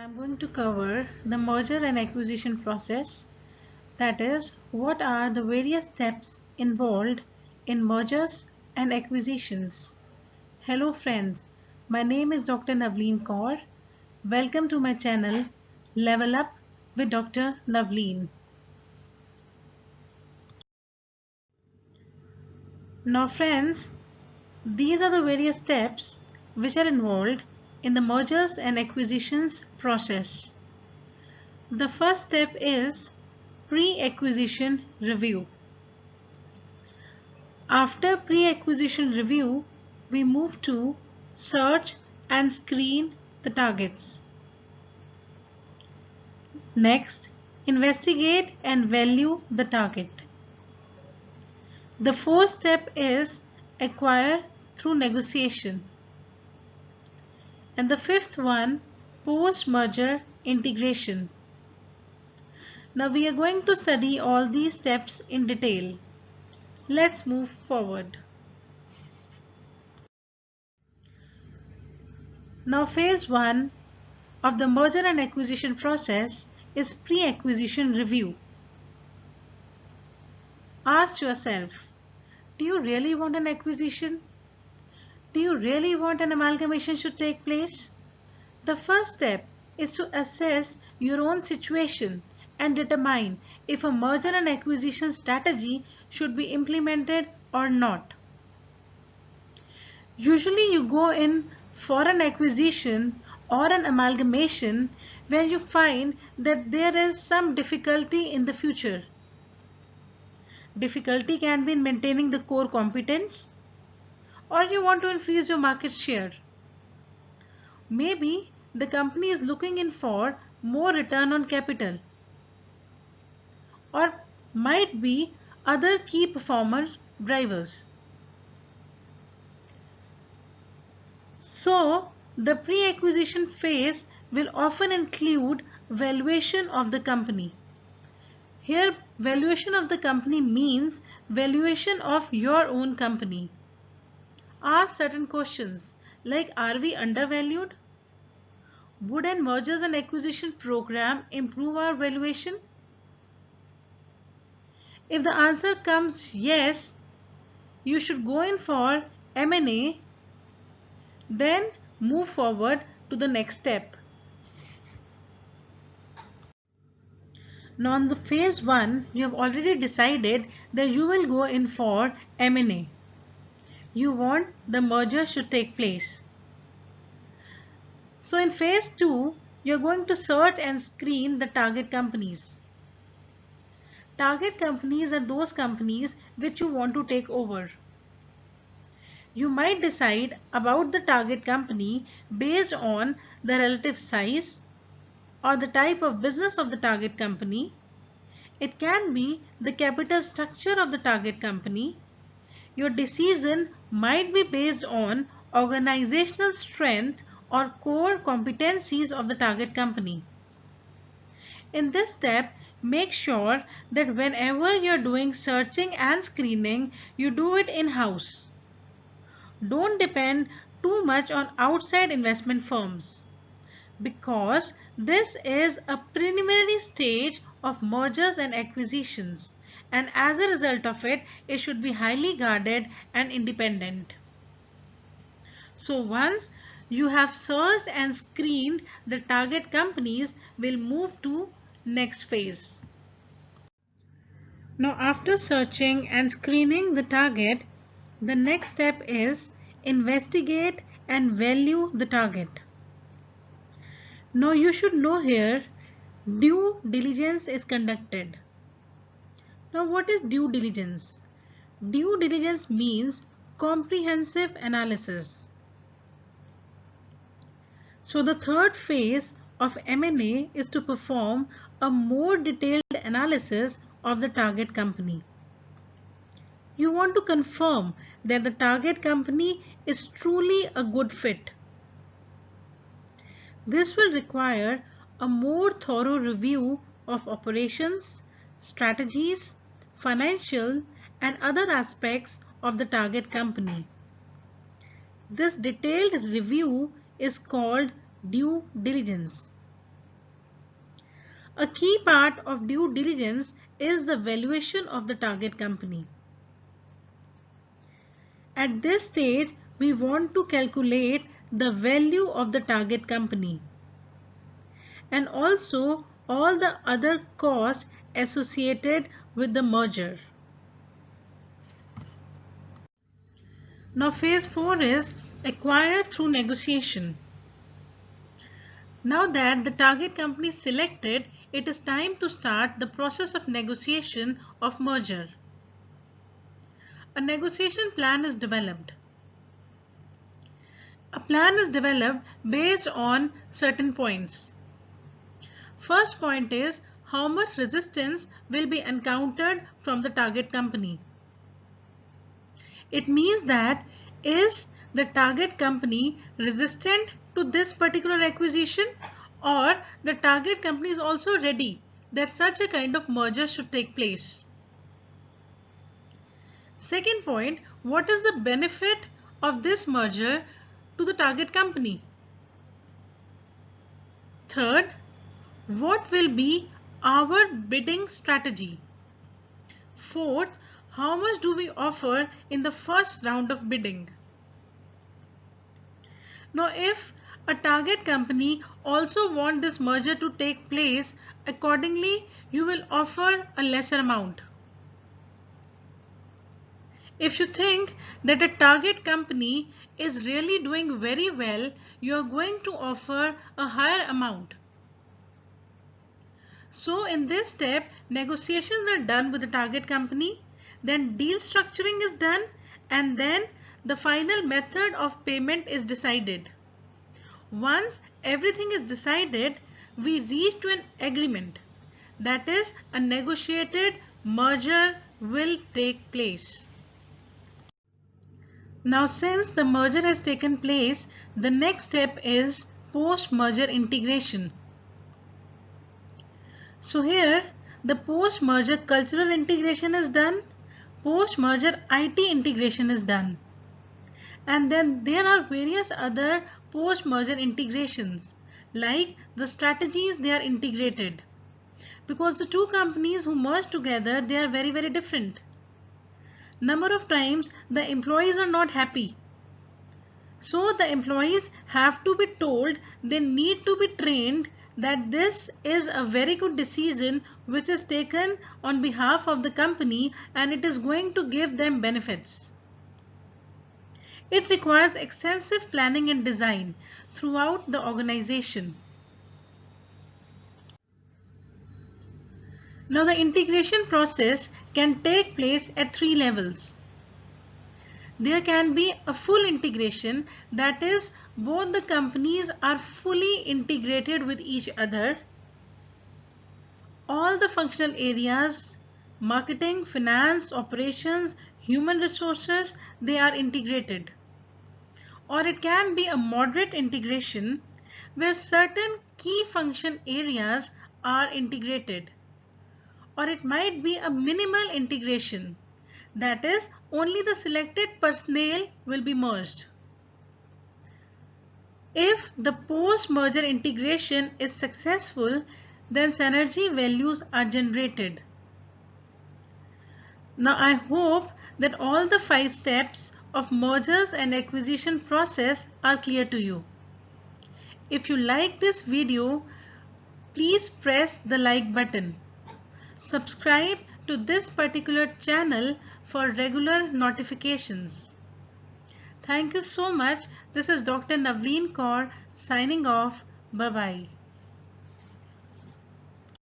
I'm going to cover the merger and acquisition process. That is, what are the various steps involved in mergers and acquisitions. Hello friends, my name is Dr. Navleen Kaur. Welcome to my channel Level Up with Dr. Navleen. Now friends, these are the various steps which are involved in the mergers and acquisitions process. The first step is pre-acquisition review. After pre-acquisition review, we move to search and screen the targets. Next, investigate and value the target. The fourth step is acquire through negotiation. And the fifth one, post-merger integration. Now we are going to study all these steps in detail. Let's move forward. Now phase 1 of the merger and acquisition process is pre-acquisition review. Ask yourself, do you really want an acquisition? Do you really want an amalgamation should take place? The first step is to assess your own situation and determine if a merger and acquisition strategy should be implemented or not. Usually you go in for an acquisition or an amalgamation when you find that there is some difficulty in the future. Difficulty can be in maintaining the core competence, or you want to increase your market share. Maybe the company is looking in for more return on capital, or might be other key performer drivers. So, the pre-acquisition phase will often include valuation of the company. Here, valuation of the company means valuation of your own company. Ask certain questions like, are we undervalued? Would a mergers and acquisition program improve our valuation? If the answer comes yes, you should go in for M&A, then move forward to the next step. Now on the phase 1, you have already decided that you will go in for M&A. You want the merger should take place. So in phase 2, you are going to search and screen the target companies. Target companies are those companies which you want to take over. You might decide about the target company based on the relative size or the type of business of the target company. It can be the capital structure of the target company. Your decision might be based on organizational strength or core competencies of the target company. In this step, make sure that whenever you're doing searching and screening, you do it in-house. Don't depend too much on outside investment firms, because this is a preliminary stage of mergers and acquisitions, and as a result of it, it should be highly guarded and independent. So once you have searched and screened the target companies, we'll move to next phase. Now after searching and screening the target, the next step is investigate and value the target. Now you should know here, due diligence is conducted. Now what is due diligence? Due diligence means comprehensive analysis. So the third phase of M&A is to perform a more detailed analysis of the target company. You want to confirm that the target company is truly a good fit. This will require a more thorough review of operations, strategies, financial and other aspects of the target company. This detailed review is called due diligence. A key part of due diligence is the valuation of the target company. At this stage, we want to calculate the value of the target company and also all the other costs associated with the merger. Now phase 4 is acquired through negotiation. Now that the target company is selected, it is time to start the process of negotiation of merger. A negotiation plan is developed. A plan is developed based on certain points. First point is how much resistance will be encountered from the target company. It means that is the target company resistant to this particular acquisition, or the target company is also ready that such a kind of merger should take place. Second point, what is the benefit of this merger to the target company? Third, what will be our bidding strategy? Fourth, how much do we offer in the first round of bidding? Now, if a target company also wants this merger to take place, accordingly, you will offer a lesser amount. If you think that a target company is really doing very well, you are going to offer a higher amount. So in this step, negotiations are done with the target company, then deal structuring is done, and then the final method of payment is decided. Once everything is decided, we reach to an agreement. That is, a negotiated merger will take place. Now, since the merger has taken place, the next step is post-merger integration. So here, the post-merger cultural integration is done, post-merger IT integration is done. And then there are various other post-merger integrations, like the strategies they are integrated. Because the two companies who merge together, they are very, very different. Number of times the employees are not happy. So the employees have to be told, they need to be trained that this is a very good decision which is taken on behalf of the company and it is going to give them benefits. It requires extensive planning and design throughout the organization. Now the integration process can take place at 3 levels. There can be a full integration, that is, both the companies are fully integrated with each other. All the functional areas, marketing, finance, operations, human resources, they are integrated. Or it can be a moderate integration where certain key function areas are integrated. Or it might be a minimal integration. That is, only the selected personnel will be merged. If the post-merger integration is successful, then synergy values are generated. Now I hope that all the 5 steps of mergers and acquisition process are clear to you. If you like this video, please press the like button. Subscribe to this particular channel for regular notifications. Thank you so much. This is Dr. Navleen Kaur signing off. Bye-bye.